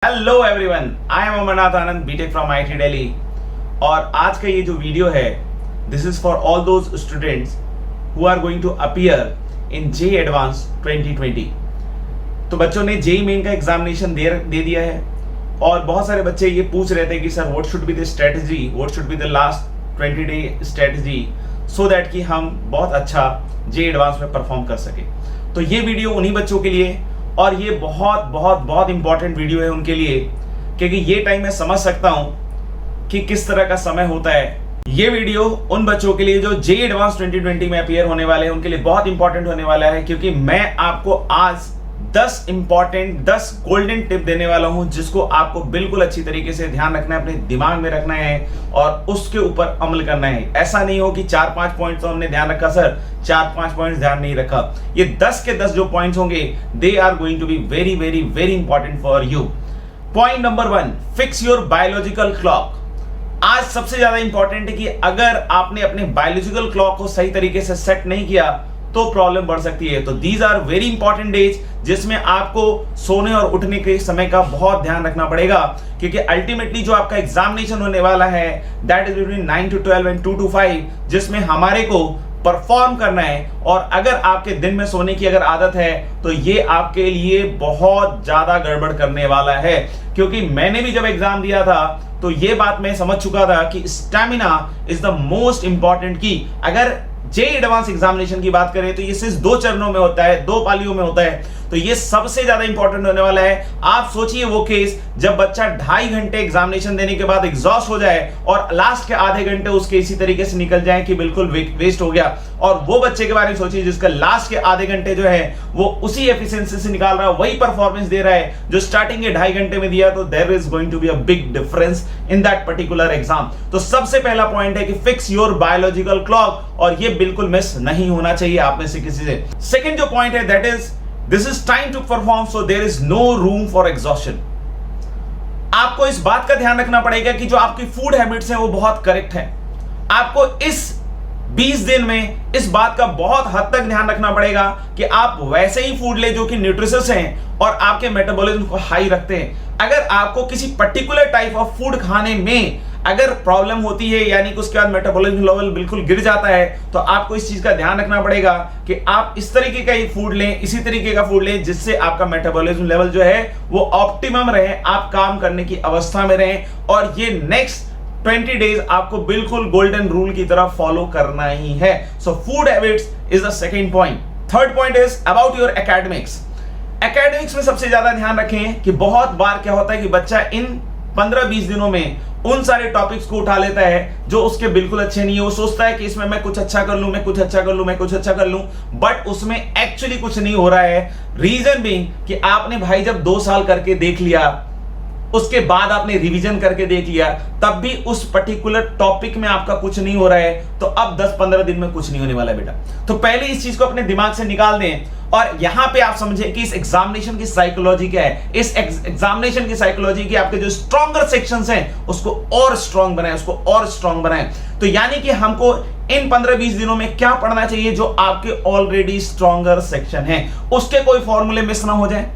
Hello everyone, I am Amarnath Anand, BTech from IIT Delhi. और आज का ये जो वीडियो है, this is for all those students who are going to appear in JEE advance 2020। तो बच्चों ने जेई मेन का एग्जामिनेशन दे दिया है और बहुत सारे बच्चे ये पूछ रहे थे कि sir what should be the strategy, what should be the last 20 day strategy so that कि हम बहुत अच्छा जे एडवांस में परफॉर्म कर सके। तो ये वीडियो उन्हीं बच्चों के लिए और ये बहुत बहुत बहुत इंपॉर्टेंट वीडियो है उनके लिए, क्योंकि ये टाइम मैं समझ सकता हूं कि किस तरह का समय होता है। ये वीडियो उन बच्चों के लिए जो जे एडवांस 2020 में अपीयर होने वाले हैं, उनके लिए बहुत इंपॉर्टेंट होने वाला है, क्योंकि मैं आपको आज 10 गोल्डन टिप देने वाला हूं जिसको आपको बिल्कुल अच्छी तरीके से ध्यान रखना है, अपने दिमाग में रखना है और उसके ऊपर अमल करना है। ऐसा नहीं हो कि 4-5 पॉइंट्स तो हमने ध्यान रखा सर, 4-5 पॉइंट्स ध्यान नहीं रखा। ये 10 के 10 जो पॉइंट्स होंगे, they are going to be very very very important for you. Point number 1, fix your biological clock. आज सबसे ज्यादा इंपॉर्टेंट है कि अगर आपने अपने बायोलॉजिकल क्लॉक को सही तरीके से सेट नहीं किया तो प्रॉब्लम बढ़ सकती है। तो these are very important days जिसमें आपको सोने और उठने के समय का बहुत ध्यान रखना पड़ेगा, क्योंकि अल्टीमेटली जो आपका एग्जामिनेशन होने वाला है that is between 9 to 12 and 2 to 5, जिसमें हमारे को परफॉर्म करना है। और अगर आपके दिन में सोने की अगर आदत है तो ये आपके लिए बहुत ज्यादा गड़बड़ करने वाला है, क्योंकि मैंने भी जब एग्जाम दिया था तो ये बात मैं समझ चुका था कि stamina is the most important की। अगर जे एडवांस एग्जामिनेशन की बात करें तो ये सिर्फ 2 चरणों में होता है, 2 पालियों में होता है, तो ये सबसे ज्यादा इंपॉर्टेंट होने वाला है। आप सोचिए वो केस जब बच्चा 2.5 घंटे एग्जामिनेशन देने के बाद एग्जॉस्ट हो जाए और लास्ट के आधे घंटे उसके इसी तरीके से निकल जाए कि बिल्कुल वेस्ट हो गया। और वो बच्चे के बारे में सोचिए जिसका लास्ट के आधे घंटे जो है वो उसी एफिशिएंसी से निकाल रहा है, वही परफॉर्मेंस दे रहा है जो स्टार्टिंग के 2.5 घंटे में दिया। तो there is going to be a big difference in that particular exam. तो सबसे पहला पॉइंट है कि फिक्स योर बायोलॉजिकल क्लॉक, और ये बिल्कुल मिस नहीं होना चाहिए आप में से किसी से। सेकंड जो पॉइंट है that is this is time to perform, so there is no room for exhaustion. आपको इस बात का ध्यान रखना पड़ेगा कि जो आपकी फूड हैबिट्स हैं वो बहुत करेक्ट है। आपको इस 20 दिन में इस बात का बहुत हद तक ध्यान रखना पड़ेगा कि आप वैसे ही फूड ले जो कि न्यूट्रिशियस हैं और आपके मेटाबॉलिज्म को हाई रखते हैं। अगर आपको किसी पर्टिकुलर टाइप ऑफ फूड खाने में अगर प्रॉब्लम होती है, यानी कि उसके बाद मेटाबॉलिज्म लेवल बिल्कुल गिर जाता है, तो आपको इस चीज का ध्यान रखना पड़ेगा कि आप इस तरीके का ही फूड लें, इसी तरीके का फूड लें जिससे आपका मेटाबॉलिज्म लेवल जो है वो ऑप्टिमम रहे, आप काम करने की अवस्था में रहें। और ये नेक्स्ट 20 डेज आपको बिल्कुल गोल्डन रूल की तरह फॉलो करना ही है। So food habits is the second point. Third point is about your academics. Academics में सबसे ज्यादा ध्यान रखें कि बहुत बार क्या होता है कि बच्चा इन 15-20 दिनों में उन सारे टॉपिक्स को उठा लेता है जो उसके बिल्कुल अच्छे नहीं है। वो सोचता है कि इसमें मैं कुछ अच्छा कर लूं, मैं कुछ अच्छा कर लूं, मैं कुछ अच्छा कर लूं, बट उसमें एक्चुअली कुछ नहीं हो रहा है। रीजन बीइंग कि आपने भाई जब 2 साल करके देख लिया, उसके बाद आपने रिवीजन करके देख लिया, तब भी उस पर्टिकुलर टॉपिक में आपका कुछ नहीं हो रहा है, तो अब 10-15 दिन में कुछ नहीं होने वाला बेटा। तो पहले इस चीज को अपने दिमाग से निकाल दें और यहां पे आप समझे कि इस एग्जामिनेशन की साइकोलॉजी क्या है। इस एग्जामिनेशन की साइकोलॉजी की आपके जो स्ट्रॉन्गर सेक्शंस हैं उसको और स्ट्रॉन्ग बनाएं, उसको और स्ट्रॉन्ग बनाएं। तो यानी कि हमको इन 15-20 दिनों में क्या पढ़ना चाहिए, जो आपके ऑलरेडी स्ट्रॉन्गर सेक्शन है, उसके कोई फॉर्मूले मिस ना हो जाए,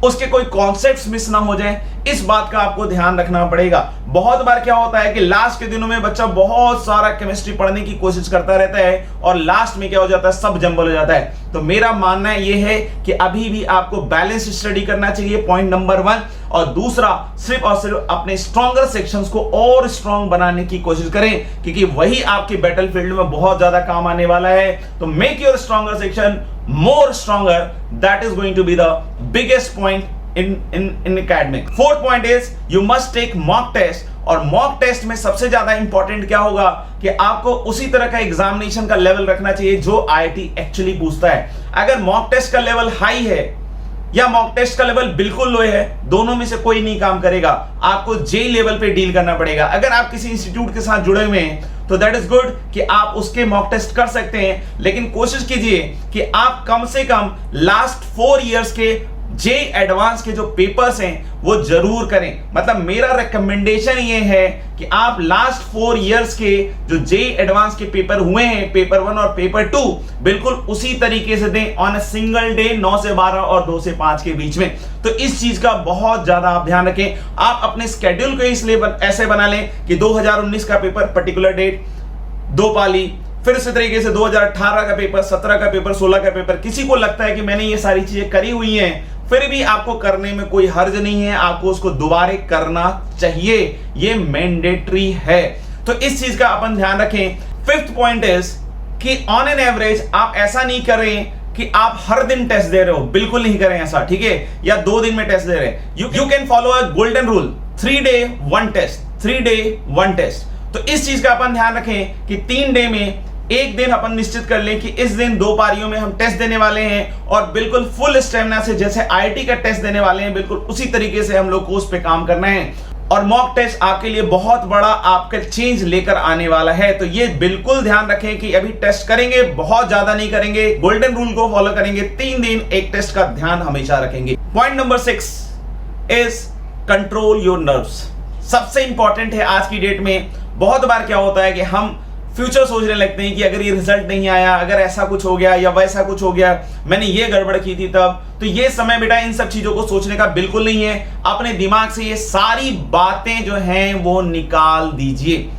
उसके कोई कॉन्सेप्ट्स मिस ना हो जाए, इस बात का आपको ध्यान रखना पड़ेगा। बहुत बार क्या होता है कि लास्ट के दिनों में बच्चा बहुत सारा केमिस्ट्री पढ़ने की कोशिश करता रहता है और लास्ट में क्या हो जाता है, सब जंबल हो जाता है। तो मेरा मानना यह है कि अभी भी आपको बैलेंस स्टडी करना चाहिए, पॉइंट नंबर 1। और दूसरा, सिर्फ और सिर्फ अपने स्ट्रॉन्गर सेक्शंस को और स्ट्रॉन्ग बनाने की कोशिश करें, क्योंकि वही आपके बैटलफील्ड में बहुत ज्यादा काम आने वाला है। तो make your stronger section more stronger, that is going to be the biggest point in academic. Fourth point is you must take mock test, और मॉक टेस्ट में सबसे ज्यादा इंपॉर्टेंट क्या होगा कि आपको उसी तरह का एग्जामिनेशन का लेवल रखना चाहिए जो आईआईटी एक्चुअली पूछता है। अगर मॉक टेस्ट का लेवल हाई है या मॉक टेस्ट का लेवल बिल्कुल लो है, दोनों में से कोई नहीं काम करेगा। आपको जे लेवल पे डील करना पड़ेगा। अगर आप किसी इंस्टीट्यूट के साथ जुड़े हुए हैं तो दैट इज गुड कि आप उसके मॉक टेस्ट कर सकते हैं, लेकिन कोशिश कीजिए कि आप कम से कम लास्ट 4 इयर्स के जे एडवांस के जो पेपर्स हैं वो जरूर करें। मतलब मेरा रिकमेंडेशन ये है कि आप लास्ट 4 इयर्स के जो जे एडवांस के पेपर हुए हैं, पेपर 1 और पेपर 2, बिल्कुल उसी तरीके से दें ऑन अ सिंगल डे, 9 से 12 और 2 से 5 के बीच में। तो इस चीज का बहुत ज्यादा आप ध्यान रखें। आप अपने स्केड्यूल को इसलिए ऐसे बना लें कि 2019 का पेपर पर्टिकुलर डेट 2 पाली, फिर इसी तरीके से 2018 का पेपर, 17 का पेपर, 16 का पेपर। किसी को लगता है कि मैंने ये सारी चीजें करी हुई हैं, फिर भी आपको करने में कोई हर्ज नहीं है, आपको उसको दोबारा करना चाहिए, ये मैंडेटरी है। तो इस चीज का अपन ध्यान रखें। 5th पॉइंट इज कि ऑन एन एवरेज आप ऐसा नहीं करें कि आप हर दिन टेस्ट दे रहे हो, बिल्कुल नहीं करें ऐसा, ठीक है, या 2 दिन में टेस्ट दे रहे हैं। You can follow a golden rule, 3 day 1 test, 3 day 1 test. तो इस चीज का अपन ध्यान रखें कि 3 डे में एक दिन अपन निश्चित कर लें कि इस दिन 2 पारियों में हम टेस्ट देने वाले हैं और बिल्कुल फुल स्टेमिना से, जैसे आईआईटी का टेस्ट देने वाले हैं, बिल्कुल उसी तरीके से हम लोग को उस पे काम करना है। और मॉक टेस्ट आपके लिए बहुत बड़ा आपका चेंज लेकर आने वाला है। तो ये बिल्कुल ध्यान रखें कि अभी टेस्ट करेंगे, बहुत ज्यादा नहीं करेंगे, गोल्डन रूल को फॉलो करेंगे, 3 दिन 1 टेस्ट का ध्यान हमेशा रखेंगे। Point number 6 is control your nerves. सबसे इंपॉर्टेंट है आज की डेट में। बहुत बार क्या होता है कि हम फ्यूचर सोचने लगते हैं कि अगर ये रिजल्ट नहीं आया, अगर ऐसा कुछ हो गया या वैसा कुछ हो गया, मैंने ये गड़बड़ की थी तब। तो ये समय बेटा इन सब चीजों को सोचने का बिल्कुल नहीं है। अपने दिमाग से ये सारी बातें जो हैं वो निकाल दीजिए।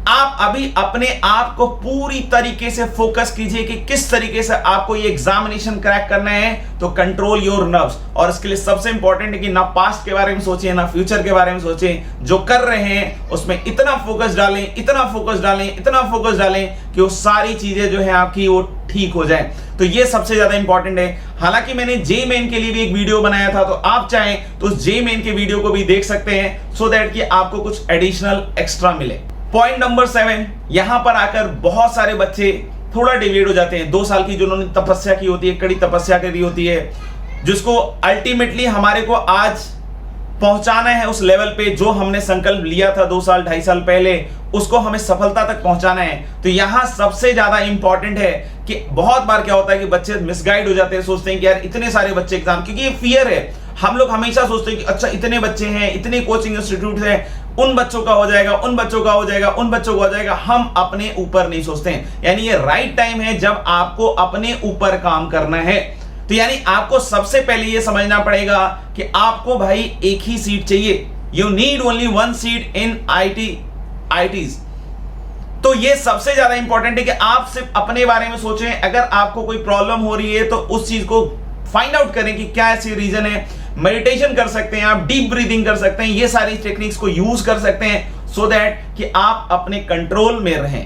आप अभी अपने आप को पूरी तरीके से फोकस कीजिए कि किस तरीके से आपको ये एग्जामिनेशन क्रैक करना है। तो कंट्रोल योर नर्व्स। और इसके लिए सबसे इंपॉर्टेंट है कि ना पास्ट के बारे में सोचें, ना फ्यूचर के बारे में सोचें। जो कर रहे हैं उसमें इतना फोकस डालें, इतना फोकस डालें, इतना फोकस डालें कि वो सारी चीजें जो है आपकी वो ठीक हो जाए। तो ये सबसे ज्यादा इंपॉर्टेंट है। हालांकि मैंने जे मेन के लिए भी एक वीडियो बनाया था, तो आप चाहें तो जे मेन के वीडियो को भी देख सकते हैं, सो दैट कि आपको कुछ एडिशनल एक्स्ट्रा मिले। पॉइंट नंबर 7, यहां पर आकर बहुत सारे बच्चे थोड़ा डिविएट हो जाते हैं। 2 साल की जिन्होंने तपस्या की होती है, कड़ी तपस्या करी होती है, जिसको अल्टीमेटली हमारे को आज पहुंचाना है उस लेवल पे जो हमने संकल्प लिया था 2 साल 2.5 साल पहले, उसको हमें सफलता तक पहुंचाना है। तो यहां सबसे ज्यादा इंपॉर्टेंट है कि बहुत बार क्या होता है कि बच्चे मिसगाइड हो जाते हैं, सोचते हैं कि यार इतने सारे बच्चे एग्जाम, क्योंकि ये फियर है। हम लोग हमेशा सोचते हैं कि अच्छा इतने बच्चे हैं, इतने कोचिंग इंस्टीट्यूट हैं, उन बच्चों का हो जाएगा, उन बच्चों का हो जाएगा, उन बच्चों का हो जाएगा। हम अपने ऊपर नहीं सोचते हैं। यानी ये राइट टाइम है जब आपको अपने ऊपर काम करना है। तो यानी आपको सबसे पहले ये समझना पड़ेगा कि आपको भाई एक ही सीट चाहिए। You need only 1 seat in ITs. तो ये सबसे ज्यादा इंपॉर्टेंट है कि आप सिर्फ अपने बारे में सोचें। अगर आपको कोई प्रॉब्लम हो रही है तो उस चीज को फाइंड आउट करें कि क्या ऐसी रीजन है। मेडिटेशन कर सकते हैं आप, डीप ब्रीदिंग कर सकते हैं, ये सारी टेक्निक्स को यूज कर सकते हैं सो दैट कि आप अपने कंट्रोल में रहें।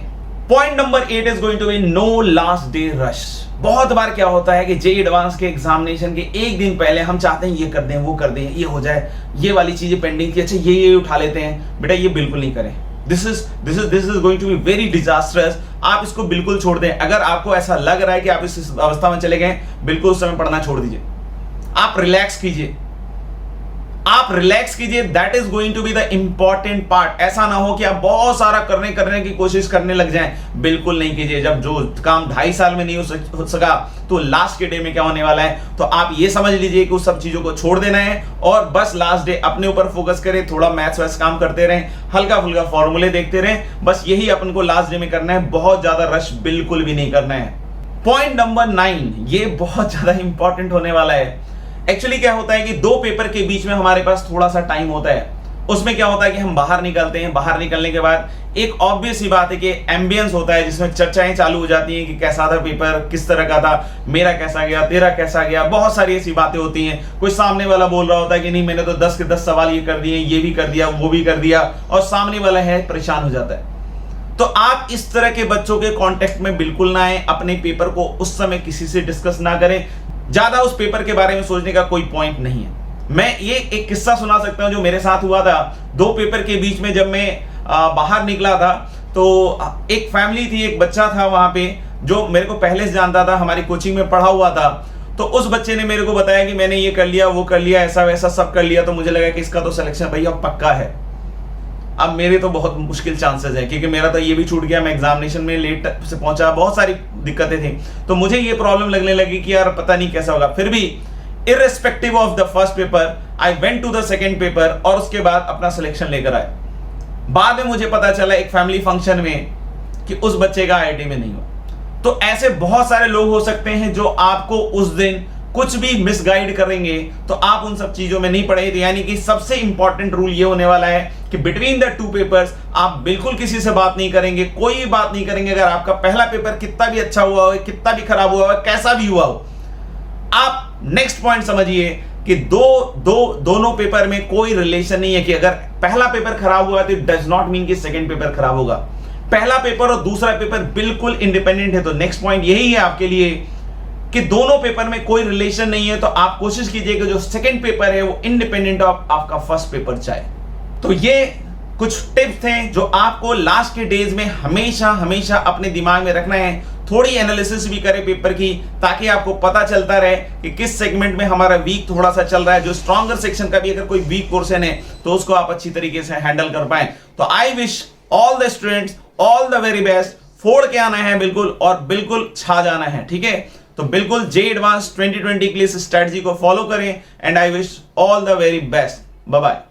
Point number 8 is going to be no last day rush. बहुत बार क्या होता है कि जे एडवांस के एग्जामिनेशन के एक दिन पहले हम चाहते हैं ये कर दें, वो कर दें, ये हो जाए, ये वाली चीजें पेंडिंग थी, अच्छा ये उठा लेते हैं। बेटा ये बिल्कुल नहीं करें। This is going to be very disastrous. आप इसको बिल्कुल छोड़ दें। अगर आपको ऐसा लग रहा है कि आप इस अवस्था में चले गए, बिल्कुल उस समय पढ़ना छोड़ दीजिए। आप रिलैक्स कीजिए, आप रिलैक्स कीजिए। That is going to be the important part. ऐसा ना हो कि आप बहुत सारा करने की कोशिश करने लग जाएं, बिल्कुल नहीं कीजिए। जब जो काम 2.5 साल में नहीं हो सका तो लास्ट के डे में क्या होने वाला है। तो आप ये समझ लीजिए कि उस सब चीजों को छोड़ देना है और बस लास्ट डे अपने ऊपर फोकस करें। थोड़ा मैथ्स वैस काम करते रहें, हल्का फुल्का फॉर्मूले देखते रहें, बस यही अपन को लास्ट डे में करना है। बहुत ज्यादा रश बिल्कुल भी नहीं करना है। पॉइंट नंबर 9, ये बहुत ज्यादा इंपॉर्टेंट होने वाला है। एक्चुअली क्या होता है कि 2 पेपर के बीच में हमारे पास थोड़ा सा टाइम होता है। उसमें क्या होता है कि हम बाहर निकलते हैं। बाहर निकलने के बाद एक ऑब्वियस सी बात है कि एम्बियंस होता है, जिसमें चर्चाएं चालू हो जाती हैं कि कैसा था पेपर, किस तरह का था, मेरा कैसा गया, तेरा कैसा गया। बहुत सारी ऐसी बातें होती हैं। कोई सामने वाला बोल रहा होता है कि नहीं मैंने तो 10 के 10 सवाल ये कर दिए, ये भी कर दिया, वो भी कर दिया, और सामने वाला है परेशान हो जाता है। तो आप इस तरह के बच्चों के कांटेक्ट में बिल्कुल ना आए। अपने पेपर को उस समय किसी से डिस्कस ना करें। ज्यादा उस पेपर के बारे में सोचने का कोई पॉइंट नहीं है। मैं ये एक किस्सा सुना सकता हूं जो मेरे साथ हुआ था। 2 पेपर के बीच में जब मैं बाहर निकला था तो एक फैमिली थी, एक बच्चा था वहां पे जो मेरे को पहले से जानता था, हमारी कोचिंग में पढ़ा हुआ था। तो उस बच्चे ने मेरे को बताया कि मैंने ये कर लिया, वो कर लिया, ऐसा वैसा सब कर लिया। तो मुझे लगा कि इसका तो सिलेक्शन भैया पक्का है। अब मेरे तो बहुत मुश्किल चांसेस है, क्योंकि मेरा तो ये भी छूट गया, मैं एग्जामिनेशन में लेट से पहुंचा, बहुत सारी दिक्कतें थी। तो मुझे ये प्रॉब्लम लगने लगी कि यार पता नहीं कैसा होगा। फिर भी irrespective of the first paper I went to the second paper और उसके बाद अपना सिलेक्शन लेकर आए। बाद में मुझे पता चला एक फैमिली फंक्शन में कि उस बच्चे का IIT में नहीं हुआ। तो ऐसे बहुत सारे लोग हो सकते हैं जो आपको उस दिन कुछ भी मिसगाइड करेंगे, तो आप उन सब चीजों में नहीं पड़े। यानी कि सबसे इंपॉर्टेंट रूल ये होने वाला है कि बिटवीन द टू पेपर्स आप बिल्कुल किसी से बात नहीं करेंगे, कोई भी बात नहीं करेंगे। अगर आपका पहला पेपर कितना भी अच्छा हुआ हो, कितना भी खराब हुआ हो, कैसा भी हुआ हो, आप नेक्स्ट पॉइंट समझिए कि दोनों पेपर में कोई रिलेशन नहीं है कि अगर पहला पेपर खराब हुआ तो इट डज नॉट मीन कि सेकंड पेपर खराब होगा। पहला पेपर और दूसरा पेपर बिल्कुल इंडिपेंडेंट है। तो नेक्स्ट पॉइंट यही है आपके लिए कि दोनों पेपर में कोई रिलेशन नहीं है। तो आप कोशिश कीजिए कि जो सेकंड पेपर है वो इंडिपेंडेंट ऑफ आपका फर्स्ट पेपर चाहे। तो ये कुछ टिप्स थे जो आपको लास्ट के डेज में हमेशा हमेशा अपने दिमाग में रखना है। थोड़ी एनालिसिस भी करें पेपर की, ताकि आपको पता चलता रहे कि किस सेगमेंट में हमारा वीक थोड़ा सा चल रहा है। जो स्ट्रॉन्गर सेक्शन का भी अगर कोई वीक पोर्शन है तो उसको आप अच्छी तरीके से हैंडल कर पाए। तो आई wish all the students all the very best. फोड़ के आना है बिल्कुल और बिल्कुल छा जाना है, ठीक है। तो बिल्कुल जे एडवांस 2020 के लिए इस स्ट्रेटजी को फॉलो करें and I wish all the very best. Bye bye.